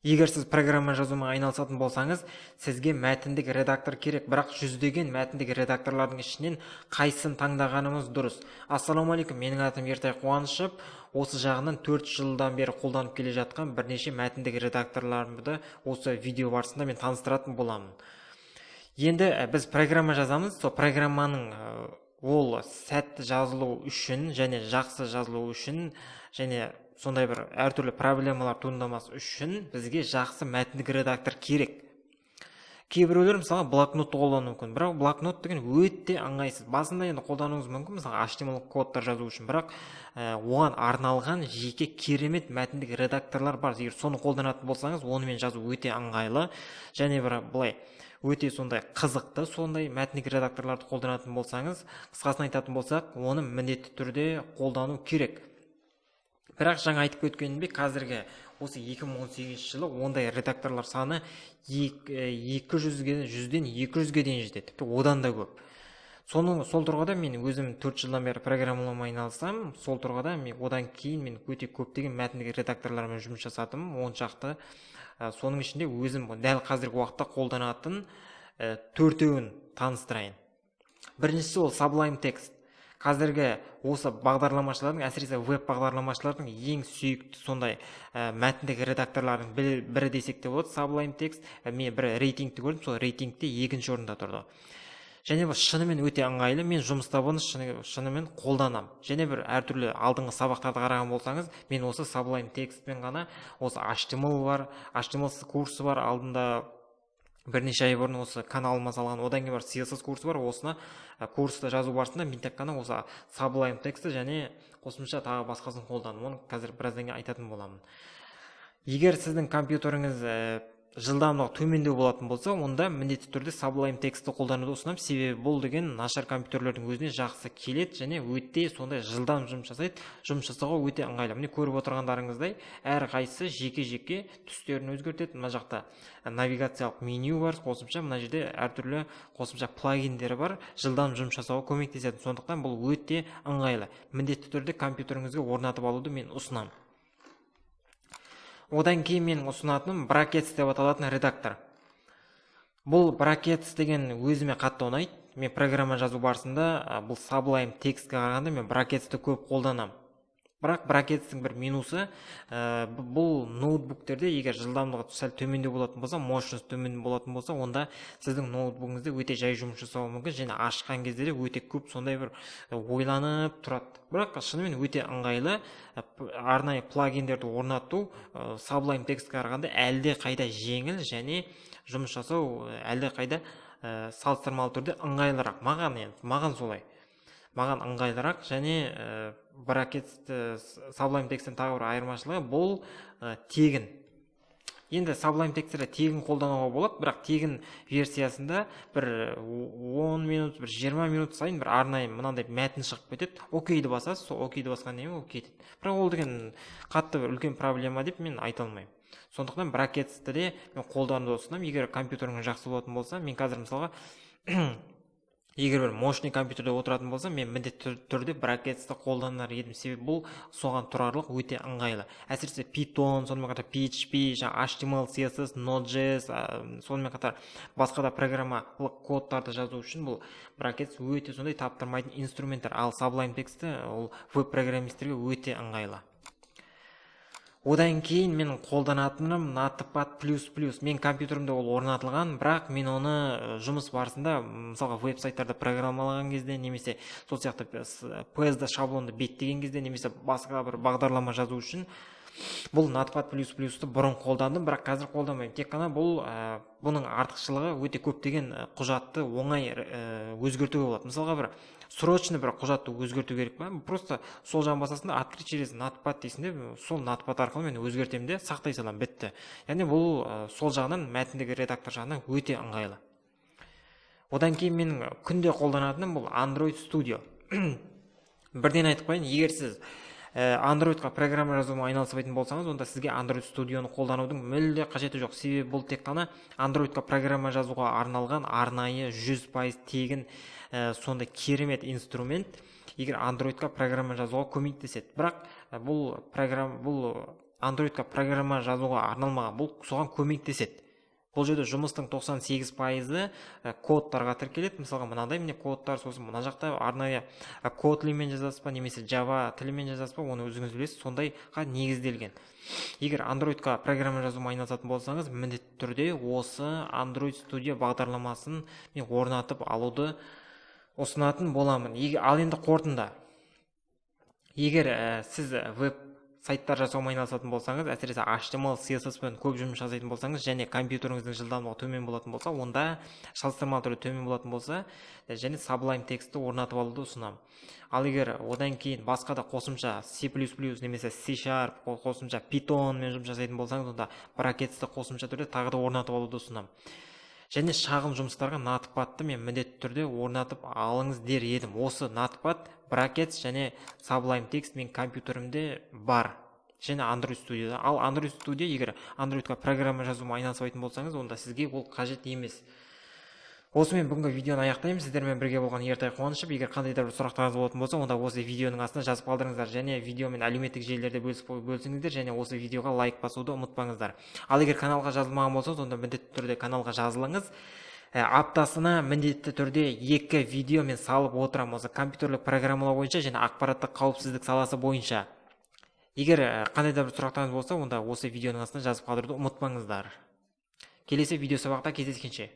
Егер сіз программа жазумен айналысатын болсаңыз, сізге мәтіндік редактор керек, бірақ жүздеген мәтіндік редакторлардың ішінен қайсысын таңдағанымыз дұрыс. Ассалаумағалейкум, менің атым Ертай Қуанышев. Осы жағынан 4 жылдан бері қолданып келе жатқан бірнеше мәтіндік редакторларымды осы видео барысында мен таныстыратын боламын. Енді біз программа жазамыз, сол программаның ол сәтті жазылу үшін және жақсы жазылу үшін және сондай бір әртүрлі проблемалар туындамас үшін бізге жақсы мәтіндік редактор керек. Кейбіреулер мысалы блокнотты қолдану мүмкін, бірақ блокнот деген өте ыңғайсыз. Басында енді қолдануыңыз мүмкін, мысалы HTML кодтар жазу үшін, бірақ оған арналған жеке керемет мәтіндік редакторлар бар. Егер соны қолданатын болсаңыз, онымен жазу өте ыңғайлы және бір былай өте сондай қызықты, сондай мәтіндік редакторларды қолданатын болсаңыз, қысқасын айтатын болсақ, оны міндетті түрде қолдану керек. Бірақ жаңа айтып өткенімдей, қазіргі осы 2018 жылы ондай редакторлар саны 100-ден 200-ге дейін жетеді, тіпті одан да көп. Сол тұрғыда мен өзім 4 жылдан бері программалаумен айналысам, сол тұрғыда одан кейін мен өте көптеген мәтіндік редакторлармен жұмыс жасадым, оншақты. Соның ішінде өзім дәл қазіргі уақытта қолданатын 4-еуін таныстырайын. Біріншісі ол Sublime Text. Қазіргі осы бағдарламашылардың, әсіресе веб бағдарламашылардың ең сүйікті сондай мәтіндік редакторлардың бірі десек те болады. Sublime Text, мен бір рейтингті көрдім, сол рейтингте 2-ші орында тұрды. Және бұл шынымен өте ыңғайлы, мен жұмыста бұны шынымен қолданам. Және бір әртүрлі алдыңғы сабақтарды қараған болсаңыз, мен осы Sublime Textпен ғана осы HTML курсы бар, алдында бірнеше ай бұрын осы каналыма салған, одан кейін бар CSS курсы бар. Осыны курсты жазу барысында мен тек қана осы Sublime Textті және қосымша тағы басқасын қолдандым. Оны қазір біраздан кейін айтатын боламын. Егер сіздің компьютеріңіз жылдамдығы төмендеу болатын болса, онда міндетті түрде Sublime Textті қолдануды ұсынамын. Себебі бұл деген нашар компьютерлердің өзіне жақсы келеді және өте сондай жылдам жұмыс жасайды. Жұмыс жасауға өте ыңғайлы. Міне көріп отырғандарыңыздай, әр қайсысы жеке-жеке түстерін өзгертеді. Мына жақта навигациялық меню бар, қосымша мына жерде әртүрлі қосымша плагиндері бар, жылдам жұмыс жасауға көмектеседі. Сондықтан бұл өте ыңғайлы. Міндетті түрде компьютеріңізге орнатып алуды мен ұсынамын. Одан кейін мен ұсынатыным Brackets деп аталатын редактор. Бұл Brackets деген өзіме қатты ұнайды. Мен программа жазу барысында бұл Sublime Textке қарағанда мен Bracketsті көп қолданамын. Бірақ Bracketстің бір минусы, бұл ноутбуктерде егер жылдамдығы сәл төмендеу болатын болса, мощность төмен болатын болса, онда сіздің ноутбугыңызда өте жай жұмыс жасауы мүмкін, және ашқан кезде де өте көп сондай бір ойланып тұрады. Бірақ шынымен өте ыңғайлы, арнайы плагиндерді орнату Sublime Textке қарағанда әлде қайда жеңіл және жұмыс жасау әлде қайда салыстырмалы түрде ыңғайлырақ. Маған солай. Маған ыңғайлырақ және Bracketsті Sublime Text'тен тағы бір айырмашылығы, бұл тегін. Енді Sublime Text'ті тегін қолдануға болады, бірақ тегін версиясында бір 10 минут, бір 20 минут сайын бір арнайы мынандай мәтін шығып кетеді. Окейді басасыз, сол окейді басқан неме ол кетеді. Бірақ ол деген қатты бір үлкен проблема деп мен айта алмаймын. Сондықтан Bracketsті де мен қолдануды ұсынамын. Егер компьютеріңіз жақсы болатын болса, мен қазір мысалға егер бір мощный компьютерде отыратын болса, мен міндетті түрде Bracketsті қолданар едім. Себебі бұл соған тұрарлық өте ыңғайлы. Әсіресе Python, сонымен қатар PHP, HTML, CSS, Node.js, сонымен қатар басқа да программалық кодтарды жазу үшін бұл Brackets өте сондай таптырмайтын инструменттер. Ал Sublime Textті ол веб-программистерге өте ыңғайлы. Одан кейін мен қолданатыным Notepad++. Мен компьютерімде ол орнатылған, бірақ мен оны жұмыс барысында, мысалға веб-сайттарды программалаған кезде, немесе сол сияқты PSD шаблонды беттеген кезде, немесе басқа бір бағдарлама жазу үшін бұл Notepad++ті бұрын қолдандым, бірақ қазір қолданбаймын. Тек қана бұның артықшылығы өте көптеген құжатты оңай өзгертуге болады. Мысалға бір срочно бір құжатты өзгерту керек па? Просто сол жағын басасында открыть через Notepad дейсің де, сол Notepad арқылы мен өзгертемін де сақтай салам, бітті. Яғни бұл сол жағынан мәтіндік редактор жағынан өте ыңғайлы. Одан кейін менің күнде қолданатыным бұл Android Studio. Бірден айтып қояйын, егер сіз Androidқа программа жазумен айналыспайтын болсаңыз, онда сізге Android Studioны қолданудың мүлде қажеті жоқ. Себебі бұл тек қана Androidқа программа жазуға арналған арнайы 100% тегін сондай керемет инструмент. Егер Androidқа программа жазуға көмектеседі. Бірақ бұл андроидқа программа жазуға арналмаған, бұл соған көмектеседі. Бұл жерде жұмыстың 98%-ы кодтарға тіркеледі. Мысалға мынандай міне кодтар, сосын мына жақта арнайы Kotlin-мен жазасыз ба немесе Java тілімен жазасыз ба, оны өзіңіз білесіз, сондайға негізделген. Егер андроидқа программа жазумен айналысатын болсаңыз, міндетті түрде осы Android Studio бағдарламасын мен орнатып алуды ұсынатын боламын. Ал енді қорытынды. Егер сіз веб сайттар жасаумен айналысатын болсаңыз, әсіресе HTML, CSS пен көп жұмыс жасайтын болсаңыз және компьютеріңіздің жылдамдығы төмен болатын болса, онда салыстырмалы түрде төмен болатын болса, және Sublime текстті орнатып алуды ұсынамын. Ал егер одан кейін басқа да қосымша C++ немесе C#, қосымша Python мен жұмыс жасайтын болсаңыз, онда бракетсті қосымша түрде тағы да орнатып алуды ұсынамын. Және шағын жұмыстарға Notepad-ты мен міндетті түрде орнатып алыңыз дер едім. Осы Notepad, Brackets және Sublime Text мен компьютерімде бар. Және Android Studio'да. Ал Android Studio егер Androidқа программа жазумен айналыспайтын болсаңыз, онда сізге ол қажет емес. Осымен бүгінгі видеоны аяқтаймын. Сіздермен бірге болған Ертай Қуанышев. Егер қандай да бір сұрақтарыңыз болатын болса, онда осы видеоның астына жазып қалдырыңыздар, және видеомен әлеуметтік желілерде бөлісіңіздер, және осы видеоға лайк басуды ұмытпаңыздар. Ал егер каналға жазылмаған болсаңыз, онда міндетті түрде каналға жазылыңыз. Аптасына міндетті түрде 2 видео мен салып отырамын осы компьютерлік программалау бойынша және ақпараттық қауіпсіздік саласы бойынша. Егер қандай да бір сұрақтарыңыз болса, онда осы видеоның астына жазып қалдыруды ұмытпаңыздар. Келесі видео сабақта кездескенше.